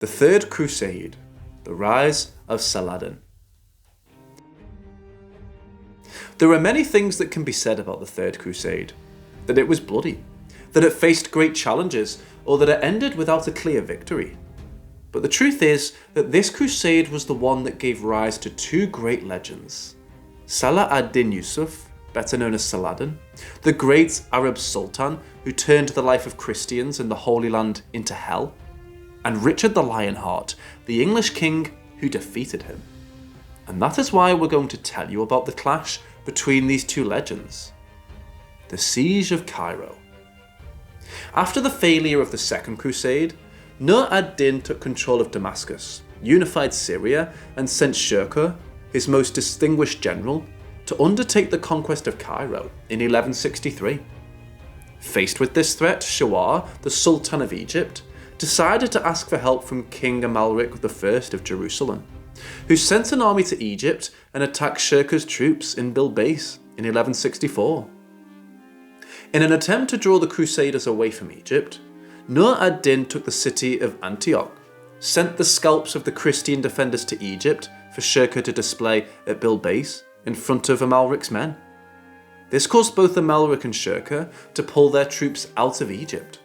The Third Crusade, the rise of Saladin. There are many things that can be said about the Third Crusade. That it was bloody, that it faced great challenges, or that it ended without a clear victory. But the truth is that this crusade was the one that gave rise to two great legends. Salah ad-Din Yusuf, better known as Saladin, the great Arab Sultan who turned the life of Christians in the Holy Land into hell, and Richard the Lionheart, the English king who defeated him. And that is why we're going to tell you about the clash between these two legends. The Siege of Cairo. After the failure of the Second Crusade, Nur ad-Din took control of Damascus, unified Syria, and sent Shirkuh, his most distinguished general, to undertake the conquest of Cairo in 1163. Faced with this threat, Shawar, the Sultan of Egypt, decided to ask for help from King Amalric I of Jerusalem, who sent an army to Egypt and attacked Shirkuh's troops in Bilbais in 1164. In an attempt to draw the Crusaders away from Egypt, Nur ad-Din took the city of Antioch, sent the scalps of the Christian defenders to Egypt for Shirkuh to display at Bilbais in front of Amalric's men. This caused both Amalric and Shirkuh to pull their troops out of Egypt.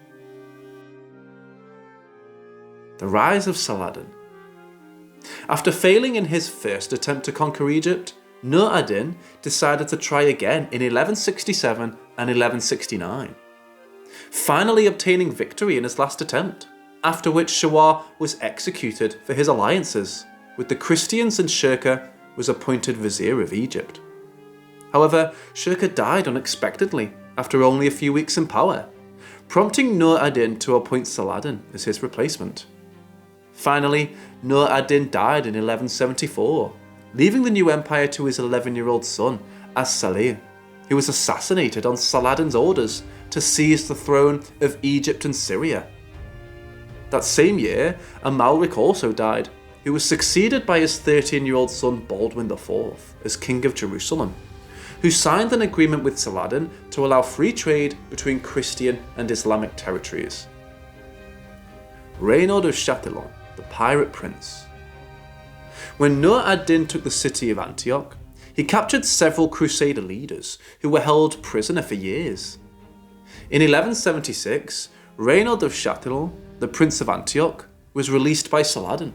The rise of Saladin. After failing in his first attempt to conquer Egypt, Nur ad-Din decided to try again in 1167 and 1169, finally obtaining victory in his last attempt, after which Shawar was executed for his alliances with the Christians and Shirkuh was appointed Vizier of Egypt. However, Shirkuh died unexpectedly after only a few weeks in power, prompting Nur ad-Din to appoint Saladin as his replacement. Finally, Nur ad-Din died in 1174, leaving the new empire to his 11-year-old son, As-Salih, who was assassinated on Saladin's orders to seize the throne of Egypt and Syria. That same year, Amalric also died, who was succeeded by his 13-year-old son Baldwin IV as King of Jerusalem, who signed an agreement with Saladin to allow free trade between Christian and Islamic territories. Reinald of Châtillon, the Pirate Prince. When Nur ad-Din took the city of Antioch, he captured several Crusader leaders who were held prisoner for years. In 1176, Reinald of Châtillon, the Prince of Antioch, was released by Saladin.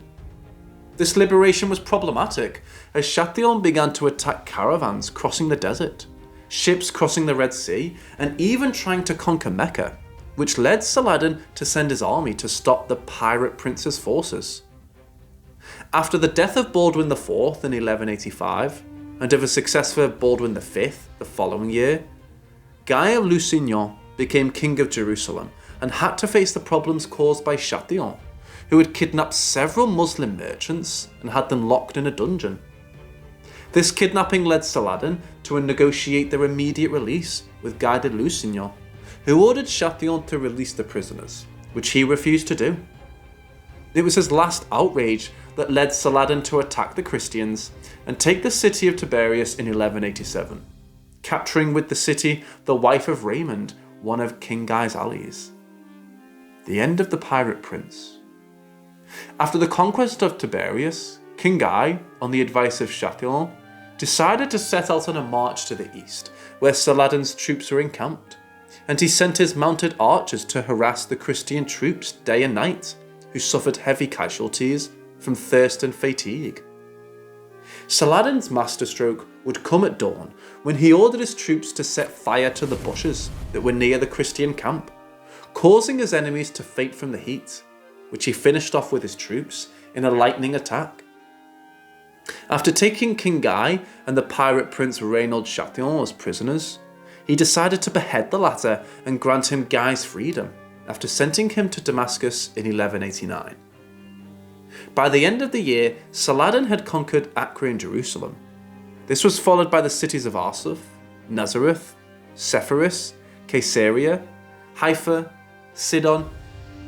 This liberation was problematic as Châtillon began to attack caravans crossing the desert, ships crossing the Red Sea, and even trying to conquer Mecca, which led Saladin to send his army to stop the Pirate Prince's forces. After the death of Baldwin IV in 1185, and of a successor Baldwin V the following year, Guy of Lusignan became King of Jerusalem and had to face the problems caused by Châtillon, who had kidnapped several Muslim merchants and had them locked in a dungeon. This kidnapping led Saladin to negotiate their immediate release with Guy de Lusignan, who ordered Châtillon to release the prisoners, which he refused to do. It was his last outrage that led Saladin to attack the Christians and take the city of Tiberias in 1187, capturing with the city the wife of Raymond, one of King Guy's allies. The end of the Pirate Prince. After the conquest of Tiberias, King Guy, on the advice of Châtillon, decided to set out on a march to the east, where Saladin's troops were encamped, and he sent his mounted archers to harass the Christian troops day and night, who suffered heavy casualties from thirst and fatigue. Saladin's masterstroke would come at dawn when he ordered his troops to set fire to the bushes that were near the Christian camp, causing his enemies to faint from the heat, which he finished off with his troops in a lightning attack. After taking King Guy and the pirate prince Reinald Châtillon as prisoners, he decided to behead the latter and grant him Guy's freedom after sending him to Damascus in 1189. By the end of the year, Saladin had conquered Acre and Jerusalem. This was followed by the cities of Arsuf, Nazareth, Sepphoris, Caesarea, Haifa, Sidon,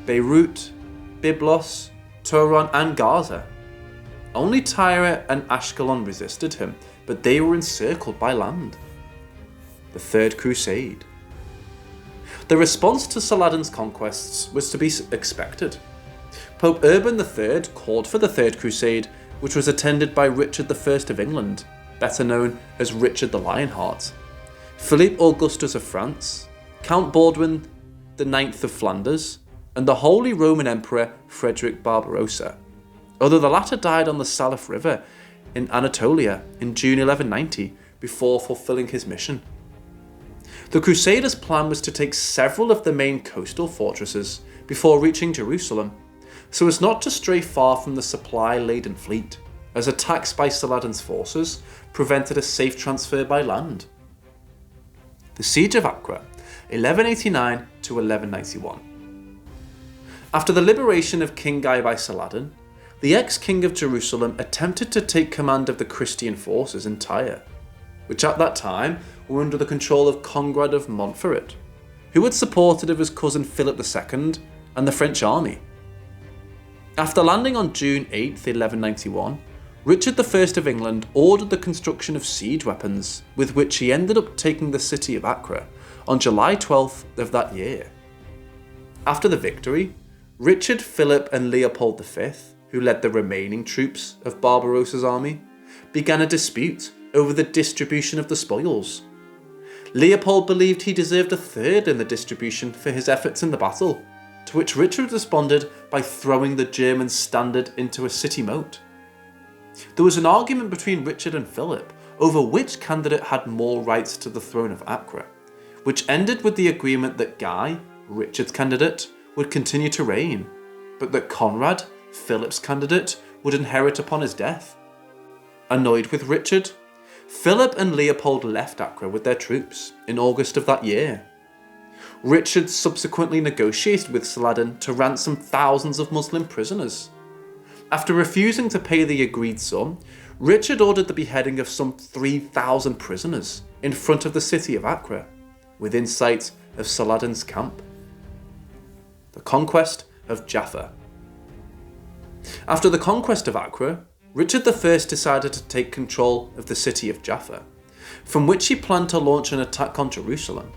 Beirut, Byblos, Turan and Gaza. Only Tyre and Ashkelon resisted him, but they were encircled by land. The Third Crusade. The response to Saladin's conquests was to be expected. Pope Urban III called for the Third Crusade, which was attended by Richard I of England, better known as Richard the Lionheart, Philippe Augustus of France, Count Baldwin IX of Flanders, and the Holy Roman Emperor Frederick Barbarossa, although the latter died on the Salif River in Anatolia in June 1190 before fulfilling his mission. The Crusaders' plan was to take several of the main coastal fortresses before reaching Jerusalem, so as not to stray far from the supply-laden fleet, as attacks by Saladin's forces prevented a safe transfer by land. The Siege of Acre, 1189 to 1191. After the liberation of King Guy by Saladin, the ex-king of Jerusalem attempted to take command of the Christian forces in Tyre, which at that time were under the control of Conrad of Montferrat, who had supported of his cousin Philip II and the French army. After landing on June 8, 1191, Richard I of England ordered the construction of siege weapons, with which he ended up taking the city of Acre on July 12th of that year. After the victory, Richard, Philip and Leopold V, who led the remaining troops of Barbarossa's army, began a dispute over the distribution of the spoils. Leopold believed he deserved a third in the distribution for his efforts in the battle, to which Richard responded by throwing the German standard into a city moat. There was an argument between Richard and Philip over which candidate had more rights to the throne of Acre, which ended with the agreement that Guy, Richard's candidate, would continue to reign, but that Conrad, Philip's candidate, would inherit upon his death. Annoyed with Richard, Philip and Leopold left Acre with their troops in August of that year. Richard subsequently negotiated with Saladin to ransom thousands of Muslim prisoners. After refusing to pay the agreed sum, Richard ordered the beheading of some 3,000 prisoners in front of the city of Acre, within sight of Saladin's camp. The conquest of Jaffa. After the conquest of Acre, Richard I decided to take control of the city of Jaffa, from which he planned to launch an attack on Jerusalem.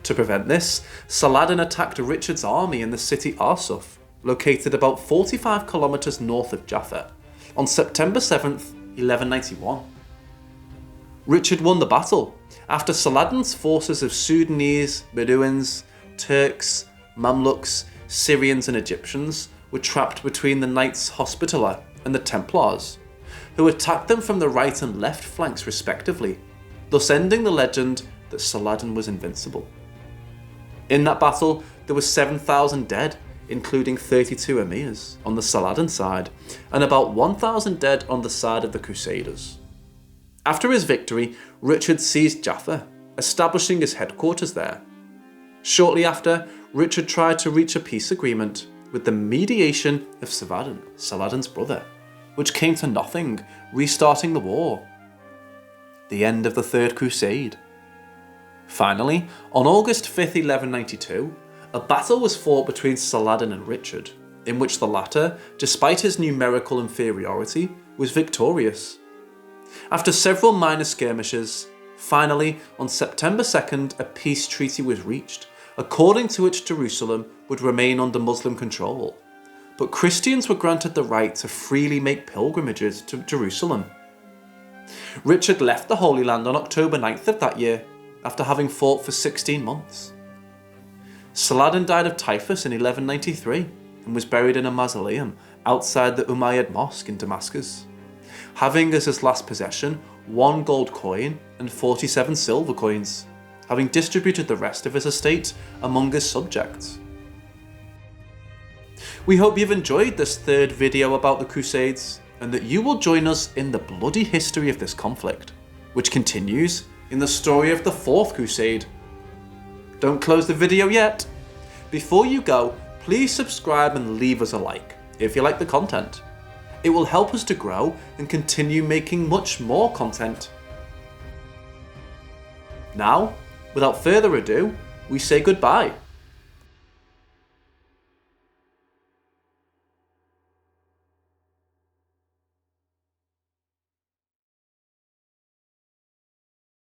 To prevent this, Saladin attacked Richard's army in the city Arsuf, located about 45 kilometers north of Jaffa, on September 7th, 1191. Richard won the battle after Saladin's forces of Sudanese, Bedouins, Turks, Mamluks, Syrians and Egyptians were trapped between the Knights Hospitaller and the Templars, who attacked them from the right and left flanks respectively, thus ending the legend that Saladin was invincible. In that battle, there were 7,000 dead, including 32 emirs on the Saladin side, and about 1,000 dead on the side of the Crusaders. After his victory, Richard seized Jaffa, establishing his headquarters there. Shortly after, Richard tried to reach a peace agreement with the mediation of Saladin's brother, which came to nothing, restarting the war. The end of the Third Crusade. Finally, on August 5th, 1192, a battle was fought between Saladin and Richard, in which the latter, despite his numerical inferiority, was victorious. After several minor skirmishes, finally, on September 2nd, a peace treaty was reached, according to which Jerusalem would remain under Muslim control, but Christians were granted the right to freely make pilgrimages to Jerusalem. Richard left the Holy Land on October 9th of that year, after having fought for 16 months. Saladin died of typhus in 1193 and was buried in a mausoleum outside the Umayyad Mosque in Damascus, having as his last possession 1 gold coin and 47 silver coins, having distributed the rest of his estate among his subjects. We hope you've enjoyed this third video about the Crusades, and that you will join us in the bloody history of this conflict, which continues in the story of the Fourth Crusade. Don't close the video yet. Before you go, please subscribe and leave us a like if you like the content. It will help us to grow and continue making much more content. Now, without further ado, we say goodbye.